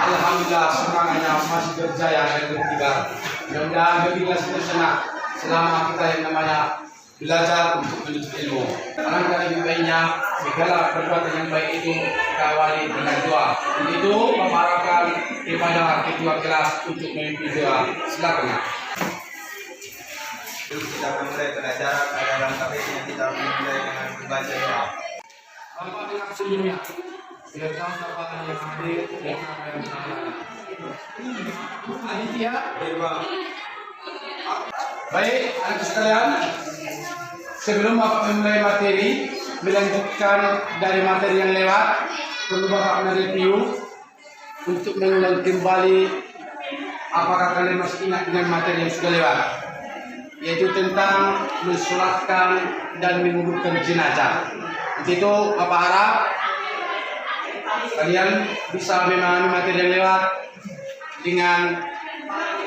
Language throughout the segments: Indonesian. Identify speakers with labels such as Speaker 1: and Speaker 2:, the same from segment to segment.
Speaker 1: Alhamdulillah semangatnya masih berjaya dan bertiga. Mudah-mudahan beginilah seterusnya selama kita yang namanya belajar untuk menuntut ilmu. Alangkah lebih baiknya segala perbuatan yang baik itu kita awali dengan doa. Dan itu mengharapkan kepada ketua kelas untuk memimpin doa. Silakan.
Speaker 2: Kita mulai pelajaran dalam KPI yang kita mulai dengan membaca doa.
Speaker 1: Bapak dengan sebelumnya. Tidak tahu siapa yang hadir dan siapa yang salah. Aditya. Baik, anak sekalian. Sebelum Bapak memulai materi, melanjutkan dari materi yang lewat, perlu Bapak mereview untuk mengulang kembali apakah kalian masih ingat dengan materi yang sudah lewat, yaitu tentang mensolatkan dan menguburkan jenazah. Itu Bapak harap kalian bisa memahami materi yang lewat dengan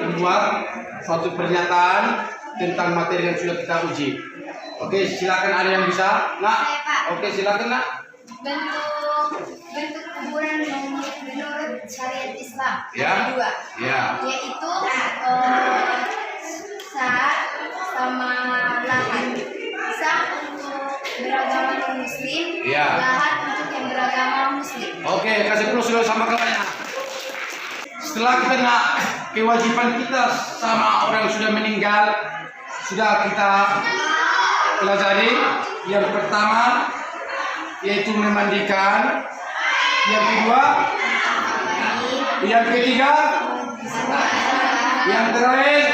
Speaker 1: membuat suatu pernyataan tentang materi yang sudah kita uji. Oke, silakan, ada yang bisa? Nak? Oke, silakan, Nak.
Speaker 3: Bentuk kuburan menurut syariat Islam
Speaker 1: Ya.
Speaker 3: ada dua,
Speaker 1: Ya.
Speaker 3: yaitu sah sama lahat. Sah untuk beragama non muslim,
Speaker 1: Ya.
Speaker 3: lahat untuk yang beragama muslim.
Speaker 1: Oke, kasih dulu sama kawannya. Setelah kita nak kewajiban kita sama orang yang sudah meninggal, sudah kita pelajari. Yang pertama yaitu memandikan, yang kedua, yang ketiga, yang terakhir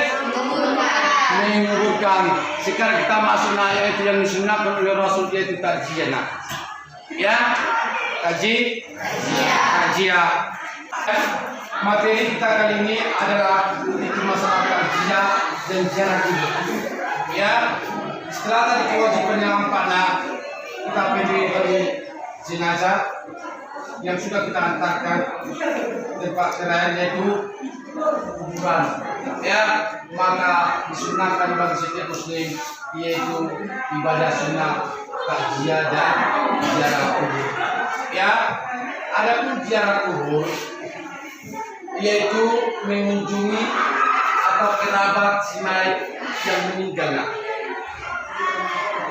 Speaker 1: menguburkan. Sekarang kita masuk yaitu yang disunahkan oleh Rasul, yaitu takziah. Ya, takziah. Materi kita kali ini adalah itu masalah takziah dan ziarah kubur. Ya, setelah tadi kewajiban yang empat, kita pilih dari jenazah yang sudah kita antarkan tempat terakhir yaitu kuburan. Ya, maka disunahkan bagi setiap muslim yaitu ibadah sunnah takziah dan ziarah kubur. Ya, adapun ziarah kubur yaitu mengunjungi atau kerabat si mayit yang meninggal.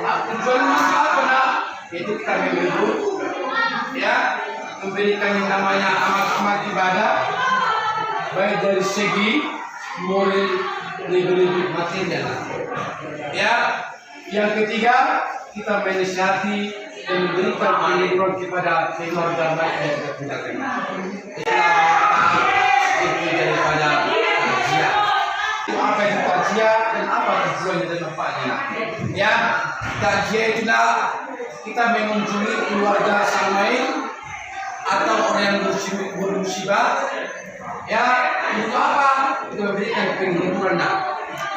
Speaker 1: Tujuannya apa, Nak? Yaitu kita menghibur, ya, memberikan yang namanya amal-amal ibadah, baik dari segi moral, lebih material. Ya, yang ketiga kita menasihati dan memberikan penghiburan kepada keluarga baik yang kita tinggalkan. Itu daripada takziah. Itu apa itu takziah dan apa tujuannya dan manfaatnya? Ya, takziah itulah kita mengunjungi keluarga sang mayit atau orang yang bermusibah. Ya, untuk apa? Itu memberikan penghiburan,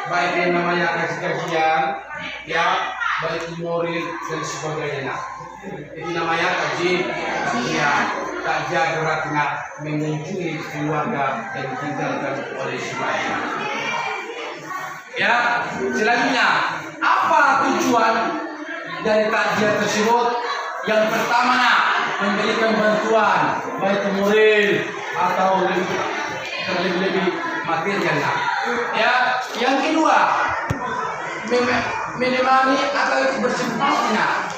Speaker 1: baik yang namanya kajian, ya, baik moral dan sebagainya. Ini namanya takziah. Takziah berarti mengunjungi keluarga yang ditinggalkan oleh si mayit. Ya, selanjutnya apa tujuan dari takziah tersebut? Yang pertama, memberikan bantuan baik moral atau lebih material. Ya, yang kedua, menemani atau ikut bersedihnya.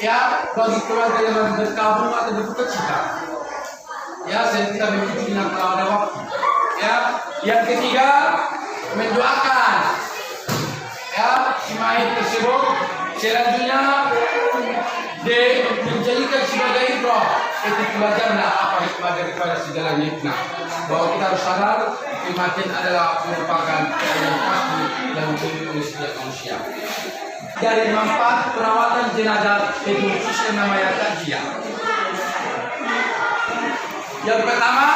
Speaker 1: Ya, bagi keluarga yang berkabung atau berduka cita. Ya, saya kita mengikuti dengan ada waktu. Ya, yang ketiga, mendoakan. Ya, si mayit tersebut selanjutnya dijadikan sebagai ibrah. Itu pelajaran apa hikmah daripada segalanya. Bahwa kita harus sadar kematian adalah merupakan yang pasti dan oleh setiap manusia. Dari manfaat perawatan jenazah itu khususnya namanya takziah. Yang pertama,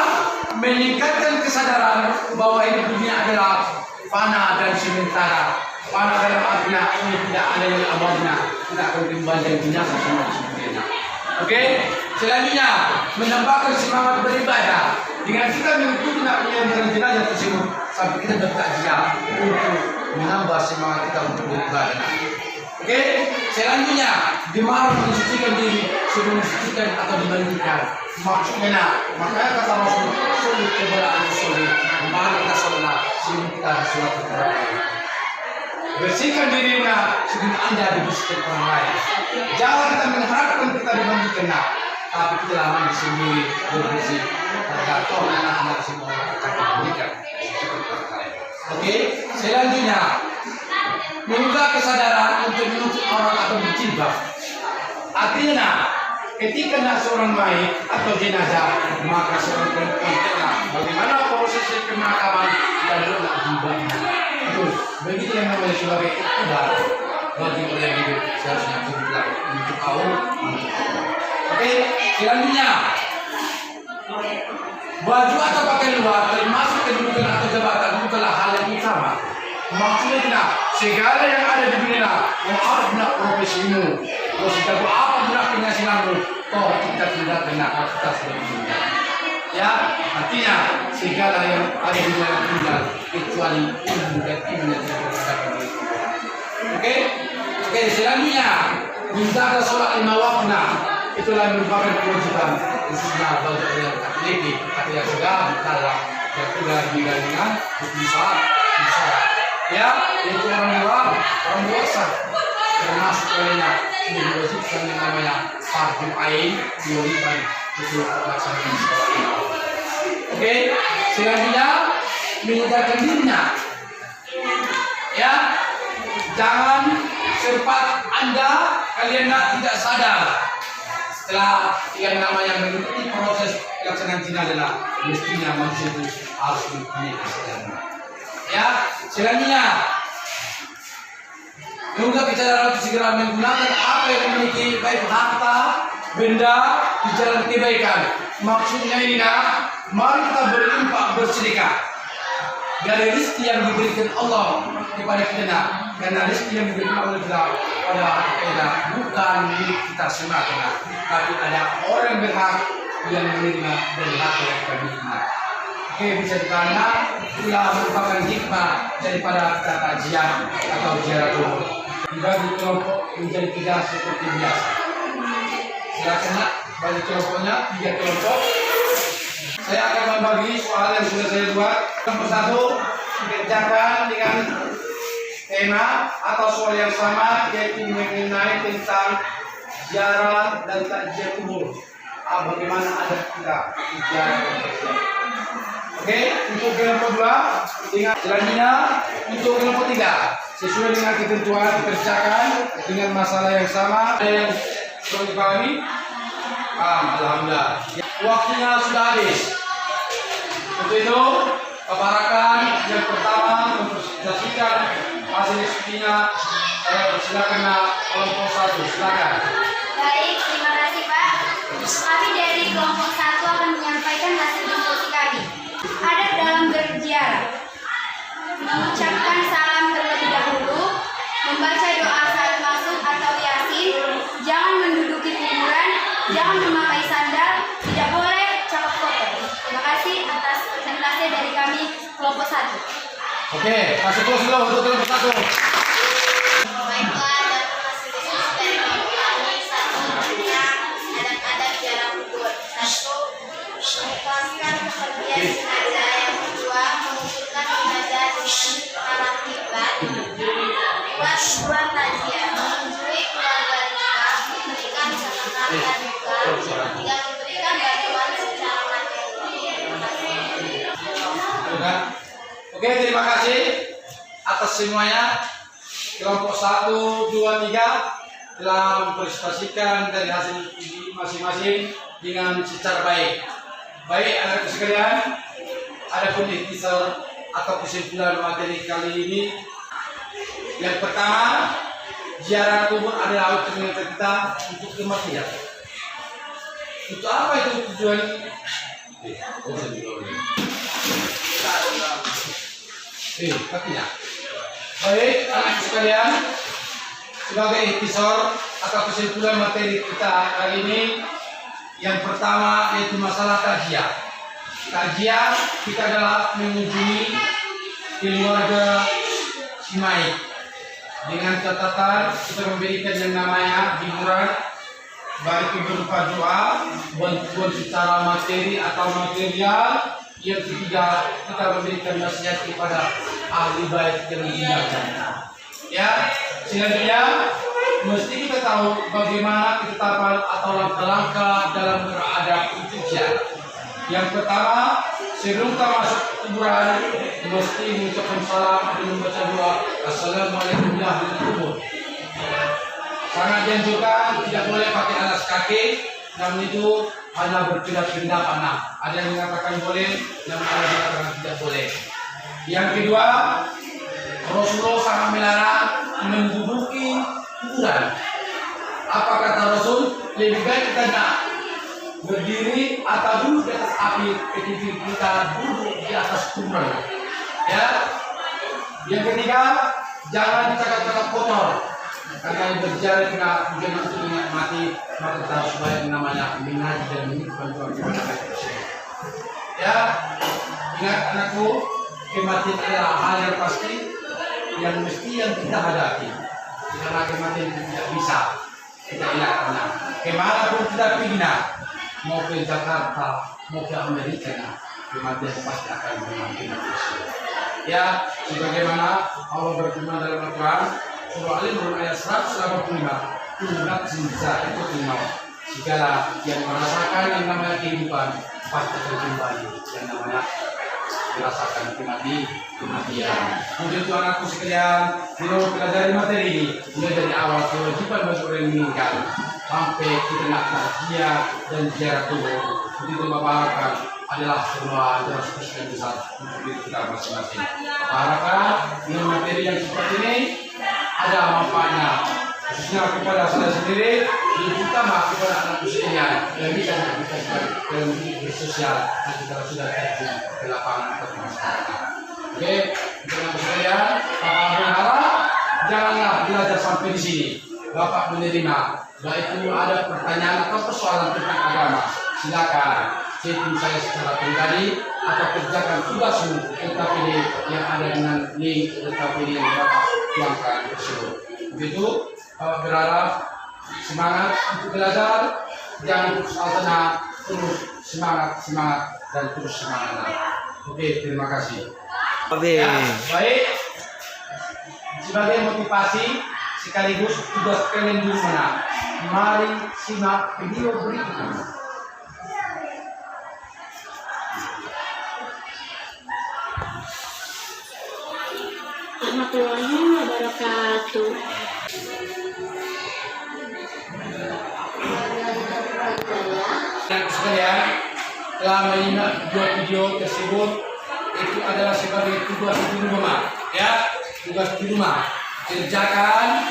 Speaker 1: meningkatkan kesadaran bahwa hidup dunia adalah fana dan sementara. Fana dalam artinya ini tidak ada yang abadinya, tidak akan kembali dan binasa semua sebenarnya. Oke, selanjutnya menambahkan semangat beribadah dengan kita mengikuti yang jenazah tersebut sampai kita bertakziah untuk menambah semangat kita untuk beribadah. Oke, selanjutnya dimarah mensucikan diri sebelum mensucikan atau dimandikan. Maksudnya, makanya kata Rasul, sulit keberadaan sulit, mari kita sholat sebelum kita sholat kepada bersihkan dirinya sebelum Anda dibersihkan orang lain. Jangan kita mengharapkan kita dimandikan, tapi kita mandi sendiri bersih. Agar Tuhan anak-anak semua akan diberikan. Oke, selanjutnya mengunggah kesadaran untuk menuntut orang atau berjilbab. Artinya, ketika nak seorang mayit atau jenazah, maka seorang perempuan tenang. Bagaimana proses pemakaman dan nak jilbabnya. Terus, begitu yang namanya sebagai ikhtiar bagi orang yang hidup seharusnya jilbab untuk kaum. Oke, selanjutnya baju atau pakaian luar termasuk kedudukan atau jabatan bukanlah hal yang utama. Maksudnya segala yang ada di dunia yang harus benar profesimu. Kalau sudah apa benar penghasilanmu, toh kita tidak benar kita sudah meninggal. Ya, artinya segala yang ada di dunia tinggal kecuali ilmu dan iman yang tidak berdasarkan dari Tuhan. Oke, selanjutnya menjaga sholat 5 waktu. Itulah yang merupakan kewajiban khususnya bagi orang yang tak memiliki atau yang sudah berkalah yang sudah dengan hukum syarat. Ya, itu orang dewasa termasuk olehnya ini diwajibkan yang namanya fardu ain diwajibkan untuk melaksanakan sholat 5 waktu. Oke, selanjutnya menyedarkan dirinya. Ya, jangan sempat kalian tidak sadar. Setelah yang namanya mengikuti proses pelaksanaan jenazah, mestinya manusia itu harus mempunyai kesadaran. Ya, selanjutnya juga bicara segera menggunakan apa yang memiliki baik harta, benda di jalan kebaikan. Maksudnya ini mari kita berinfak bersedekah dari rezeki yang diberikan Allah kepada kita, karena rezeki yang diberikan Allah kepada kita bukan milik kita semata, tapi ada orang berhak yang menerima dari hak yang kita miliki. Oke, bisa dikatakan itulah merupakan hikmah daripada kata takziah atau ziarah kubur. Dibagi kelompok menjadi 3 seperti biasa. Silakan bagi kelompoknya 3 kelompok. Saya akan membagi soal yang sudah saya buat. Yang persatu dikerjakan dengan tema atau soal yang sama, yaitu mengenai tentang ziarah dan takziah kubur. Bagaimana adat kita ziarah dan takziah. Oke, untuk kelompok 2 ingat selanjutnya untuk kelompok 3 sesuai dengan ketentuan dikerjakan dengan masalah yang sama. Ada yang perlu dipahami? Alhamdulillah. Waktunya sudah habis. Untuk itu, kebarakan yang pertama mempresentasikan hasil diskusinya. Saya persilakan kelompok 1. Silakan.
Speaker 3: Baik, terima kasih Pak. Kami dari kelompok 1 akan menyampaikan hasil diskusi kami. Adat dalam berziarah: mengucapkan salam terlebih dahulu, membaca doa saat masuk atau yasin, jangan menduduki kuburan, jangan memakai sandal, tidak boleh cakap foto. Terima kasih atas presentasi dari kami kelompok 1.
Speaker 1: Oke, kasih close dulu untuk kelompok 1.
Speaker 3: Baiklah, dan hasil diskusi dari kelompok kami. Satu, adat-adat ziarah kubur. 1. Mengikhlaskan kepergian jenazah. Yang kedua, mengumpulkan jenazah dengan arah kiblat. 2. Takziah, mengunjungi keluarga duka, memberikan catatan dan duka. 3. Memberikan bantuan secara materi.
Speaker 1: Oke, terima kasih atas semuanya. Kelompok 1, 2, 3 telah mempresentasikan dari hasil masing-masing dengan secara baik. Baik, anak-anak sekalian, Adapun ikhtisar atau kesimpulan materi kali ini, yang pertama, ziarah kubur adalah alternatif kita untuk kematian. Untuk apa itu tujuan? Kakinya. Baik, anak sekalian, sebagai ikhtisar atau kesimpulan materi kita kali ini, yang pertama yaitu masalah takziah. Takziah kita adalah mengunjungi keluarga si mayit dengan catatan kita memberikan yang namanya hiburan, baik itu berupa doa, bantuan secara materi atau material. Yang ketiga, kita memberikan nasihat kepada ahli bait yang ditinggalkan. Ya, selanjutnya mesti kita tahu bagaimana ketetapan atau langkah-langkah dalam beradab ikhtiar. Yang pertama, sebelum kita masuk kuburan, mesti mengucapkan salam dan membaca doa Assalamualaikum ya ahli kubur. Sangat dianjurkan tidak boleh pakai alas kaki, namun itu hanya berpindah-pindah panah. Ada yang mengatakan boleh, namun ada yang mengatakan tidak boleh. Yang kedua, Rasulullah sangat melarang menduduki kuburan. Apa kata Rasul? Lebih baik kita nak berdiri atau duduk di atas api ketika kita duduk di atas kuburan. Ya. Yang ketiga, jangan cakap-cakap kotor. Karena berjalan kena hujan untuk menikmati, maka kita harus baik namanya mengaji dan menikmati Tuhan. Ya, ingat anakku, kematian adalah hal yang pasti, yang mesti yang kita hadapi. Karena kematian tidak bisa kita elakkan. Kemana pun kita pergi, mau ke Jakarta, mau ke Amerika, kematian pasti akan menanti manusia. Ya, sebagaimana Allah berfirman dalam Al-Quran, Surah Al-Imran ayat 185, nafsin za'iqatul maut. Segala yang merasakan yang namanya kehidupan pasti akan kembali, yang namanya merasakan kematian. Untuk itu anakku sekalian, kita pelajari materi ini mulai dari awal kewajiban bagi orang yang meninggal sampai kita nak takziah dan ziarah kubur. Untuk itu Bapak harapkan adalah semua adalah spesial besar untuk diri kita masing-masing. Bapak harapkan dengan materi yang seperti ini ada manfaatnya, khususnya kepada saya sendiri, terutama kepada anak sekalian yang bisa kita dalam bersosial dan kita sudah terjun ke lapangan atau ke masyarakat. Oke, untuk anak sekalian, Bapak berharap janganlah belajar sampai di sini. Bapak menerima, baik itu ada pertanyaan atau persoalan tentang agama, silakan chatting saya secara pribadi atau kerjakan tugasmu tetap ini yang ada dengan link tetap ini yang Bapak tuangkan tersebut. Begitu, Bapak berharap semangat untuk belajar, jangan putus asa, terus semangat dan terus semangat. Oke, terima kasih. Ya, baik. Sebagai motivasi sekaligus tugas kalian di mana? Mari simak video berikut.
Speaker 4: Warahmatullahi wabarakatuh.
Speaker 1: Dan sekalian telah menyimak dua video tersebut, itu adalah sebagai tugas di rumah, ya, tugas di rumah. Kerjakan,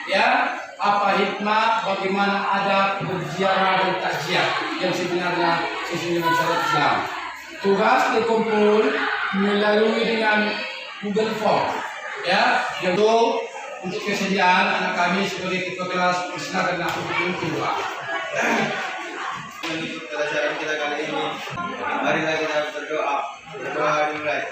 Speaker 1: ya, apa hikmah, bagaimana ada berziarah dan takziah yang sebenarnya sesuai dengan syariat Islam. Tugas dikumpul melalui dengan Google Form, ya, untuk kesediaan anak kami sebagai ketua kelas, silakan untuk doa.
Speaker 2: Menutup pelajaran kita kali ini, marilah kita berdoa. Berdoa dimulai.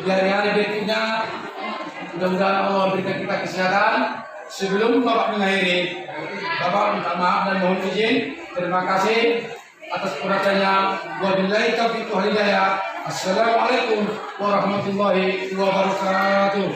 Speaker 1: Di hari-hari berikutnya, mudah-mudahan Allah berikan kita kesehatan. Sebelum Bapak mengakhiri, Bapak minta maaf dan mohon izin. Terima kasih atas perhatiannya. Wabillahi taufiq wal hidayah. Assalamualaikum warahmatullahi wabarakatuh.